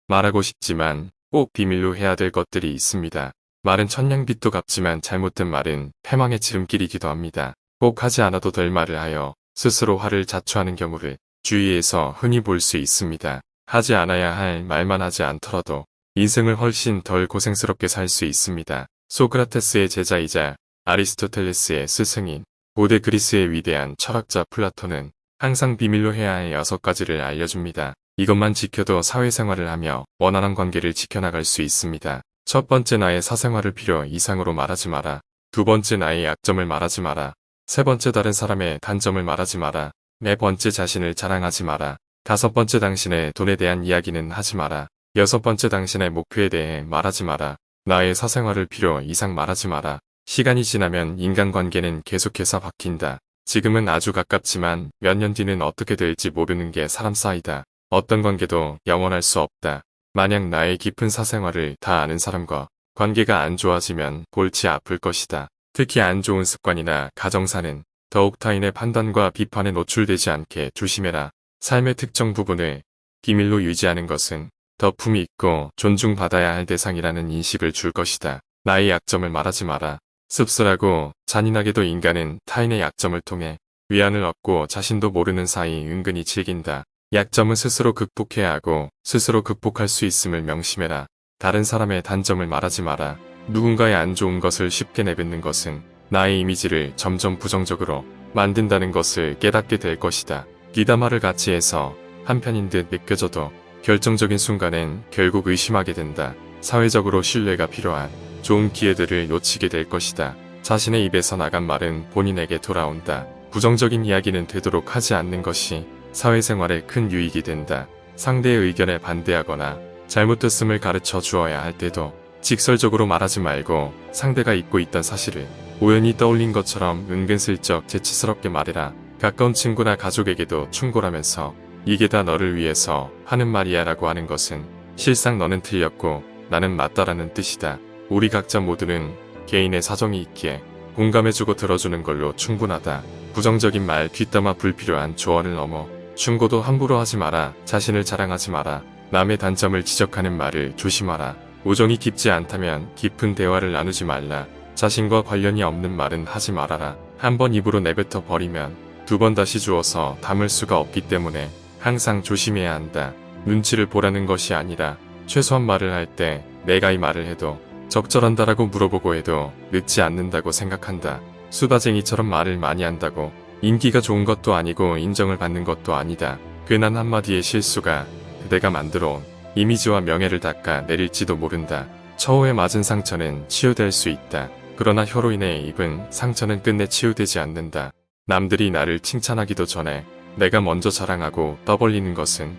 말하고 싶지만 꼭 비밀로 해야 될 것들이 있습니다. 말은 천냥빚도 갚지만 잘못된 말은 패망의 지름길이기도 합니다. 꼭 하지 않아도 될 말을 하여 스스로 화를 자초하는 경우를 주위에서 흔히 볼 수 있습니다. 하지 않아야 할 말만 하지 않더라도 인생을 훨씬 덜 고생스럽게 살 수 있습니다. 소크라테스의 제자이자 아리스토텔레스의 스승인 고대 그리스의 위대한 철학자 플라톤은 항상 비밀로 해야 할 6가지를 알려줍니다. 이것만 지켜도 사회생활을 하며 원활한 관계를 지켜나갈 수 있습니다. 첫 번째, 나의 사생활을 필요 이상으로 말하지 마라. 두 번째, 나의 약점을 말하지 마라. 세 번째, 다른 사람의 단점을 말하지 마라. 네 번째, 자신을 자랑하지 마라. 다섯 번째, 당신의 돈에 대한 이야기는 하지 마라. 여섯 번째, 당신의 목표에 대해 말하지 마라. 나의 사생활을 필요 이상 말하지 마라. 시간이 지나면 인간관계는 계속해서 바뀐다. 지금은 아주 가깝지만 몇 년 뒤는 어떻게 될지 모르는 게 사람 사이다. 어떤 관계도 영원할 수 없다. 만약 나의 깊은 사생활을 다 아는 사람과 관계가 안 좋아지면 골치 아플 것이다. 특히 안 좋은 습관이나 가정사는 더욱 타인의 판단과 비판에 노출되지 않게 조심해라. 삶의 특정 부분을 비밀로 유지하는 것은 더 품이 있고 존중받아야 할 대상이라는 인식을 줄 것이다. 나의 약점을 말하지 마라. 씁쓸하고 잔인하게도 인간은 타인의 약점을 통해 위안을 얻고 자신도 모르는 사이 은근히 즐긴다. 약점은 스스로 극복해야 하고 스스로 극복할 수 있음을 명심해라. 다른 사람의 단점을 말하지 마라. 누군가의 안 좋은 것을 쉽게 내뱉는 것은 나의 이미지를 점점 부정적으로 만든다는 것을 깨닫게 될 것이다. 귀담아를 같이 해서 한편인 듯 느껴져도 결정적인 순간엔 결국 의심하게 된다. 사회적으로 신뢰가 필요한 좋은 기회들을 놓치게 될 것이다. 자신의 입에서 나간 말은 본인에게 돌아온다. 부정적인 이야기는 되도록 하지 않는 것이 사회생활에 큰 유익이 된다. 상대의 의견에 반대하거나 잘못됐음을 가르쳐 주어야 할 때도 직설적으로 말하지 말고 상대가 잊고 있던 사실을 우연히 떠올린 것처럼 은근슬쩍 재치스럽게 말해라. 가까운 친구나 가족에게도 충고라면서 이게 다 너를 위해서 하는 말이야 라고 하는 것은 실상 너는 틀렸고 나는 맞다라는 뜻이다. 우리 각자 모두는 개인의 사정이 있기에 공감해주고 들어주는 걸로 충분하다. 부정적인 말, 뒷담화, 불필요한 조언을 넘어 충고도 함부로 하지 마라. 자신을 자랑하지 마라. 남의 단점을 지적하는 말을 조심하라. 우정이 깊지 않다면 깊은 대화를 나누지 말라. 자신과 관련이 없는 말은 하지 말아라. 한번 입으로 내뱉어 버리면 두 번 다시 주워서 담을 수가 없기 때문에 항상 조심해야 한다. 눈치를 보라는 것이 아니라 최소한 말을 할 때 내가 이 말을 해도 적절한다라고 물어보고 해도 늦지 않는다고 생각한다. 수다쟁이처럼 말을 많이 한다고 인기가 좋은 것도 아니고 인정을 받는 것도 아니다. 괜한 한마디의 실수가 그대가 만들어온 이미지와 명예를 닦아 내릴지도 모른다. 처우에 맞은 상처는 치유될 수 있다. 그러나 혀로 인해 입은 상처는 끝내 치유되지 않는다. 남들이 나를 칭찬하기도 전에 내가 먼저 자랑하고 떠벌리는 것은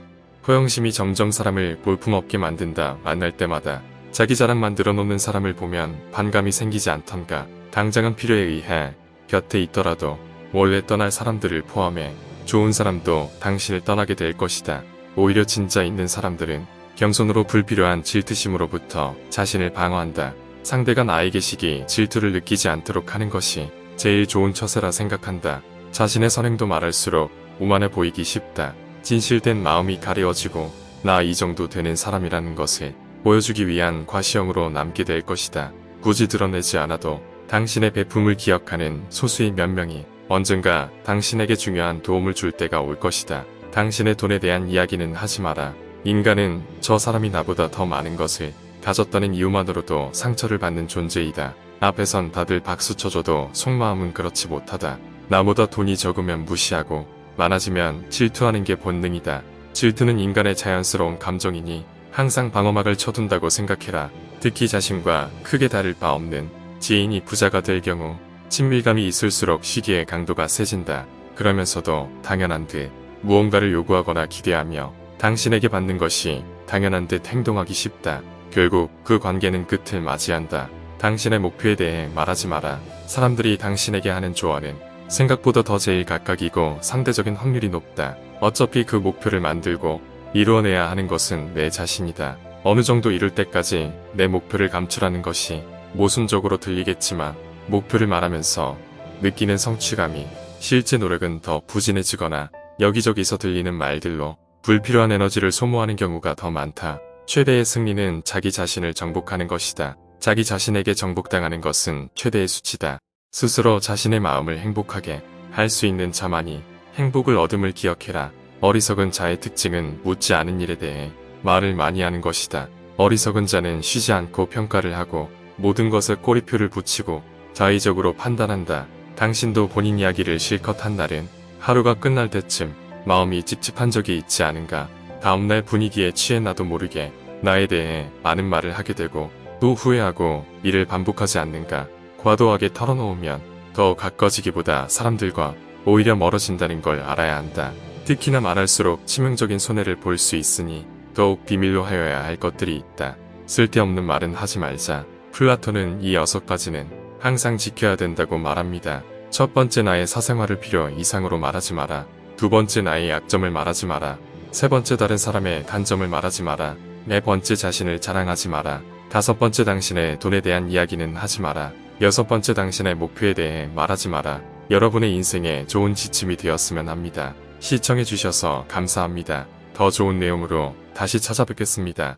허영심이 점점 사람을 볼품없게 만든다. 만날 때마다 자기 자랑만 늘어놓는 사람을 보면 반감이 생기지 않던가. 당장은 필요에 의해 곁에 있더라도 원래 떠날 사람들을 포함해 좋은 사람도 당신을 떠나게 될 것이다. 오히려 진짜 있는 사람들은 겸손으로 불필요한 질투심으로부터 자신을 방어한다. 상대가 나에게 시기, 질투를 느끼지 않도록 하는 것이 제일 좋은 처세라 생각한다. 자신의 선행도 말할수록 오만해 보이기 쉽다. 진실된 마음이 가려워지고 나 이 정도 되는 사람이라는 것을 보여주기 위한 과시형으로 남게 될 것이다. 굳이 드러내지 않아도 당신의 베품을 기억하는 소수의 몇 명이 언젠가 당신에게 중요한 도움을 줄 때가 올 것이다. 당신의 돈에 대한 이야기는 하지 마라. 인간은 저 사람이 나보다 더 많은 것을 가졌다는 이유만으로도 상처를 받는 존재이다. 앞에선 다들 박수 쳐줘도 속마음은 그렇지 못하다. 나보다 돈이 적으면 무시하고 많아지면 질투하는 게 본능이다. 질투는 인간의 자연스러운 감정이니 항상 방어막을 쳐둔다고 생각해라. 특히 자신과 크게 다를 바 없는 지인이 부자가 될 경우 친밀감이 있을수록 시기의 강도가 세진다. 그러면서도 당연한 듯 무언가를 요구하거나 기대하며 당신에게 받는 것이 당연한 듯 행동하기 쉽다. 결국 그 관계는 끝을 맞이한다. 당신의 목표에 대해 말하지 마라. 사람들이 당신에게 하는 조언은 생각보다 더 제일 각각이고 상대적인 확률이 높다. 어차피 그 목표를 만들고 이루어내야 하는 것은 내 자신이다. 어느 정도 이룰 때까지 내 목표를 감출하는 것이 모순적으로 들리겠지만 목표를 말하면서 느끼는 성취감이 실제 노력은 더 부진해지거나 여기저기서 들리는 말들로 불필요한 에너지를 소모하는 경우가 더 많다. 최대의 승리는 자기 자신을 정복하는 것이다. 자기 자신에게 정복당하는 것은 최대의 수치다. 스스로 자신의 마음을 행복하게 할 수 있는 자만이 행복을 얻음을 기억해라. 어리석은 자의 특징은 묻지 않은 일에 대해 말을 많이 하는 것이다. 어리석은 자는 쉬지 않고 평가를 하고 모든 것에 꼬리표를 붙이고 자의적으로 판단한다. 당신도 본인 이야기를 실컷 한 날은 하루가 끝날 때쯤 마음이 찝찝한 적이 있지 않은가. 다음날 분위기에 취해 나도 모르게 나에 대해 많은 말을 하게 되고 또 후회하고 이를 반복하지 않는가. 과도하게 털어놓으면 더 가까워지기보다 사람들과 오히려 멀어진다는 걸 알아야 한다. 특히나 말할수록 치명적인 손해를 볼 수 있으니 더욱 비밀로 하여야 할 것들이 있다. 쓸데없는 말은 하지 말자. 플라톤은 이 6가지는 항상 지켜야 된다고 말합니다. 첫 번째, 나의 사생활을 필요 이상으로 말하지 마라. 두 번째, 나의 약점을 말하지 마라. 세 번째, 다른 사람의 단점을 말하지 마라. 네 번째, 자신을 자랑하지 마라. 다섯 번째, 당신의 돈에 대한 이야기는 하지 마라. 여섯 번째, 당신의 목표에 대해 말하지 마라. 여러분의 인생에 좋은 지침이 되었으면 합니다. 시청해주셔서 감사합니다. 더 좋은 내용으로 다시 찾아뵙겠습니다.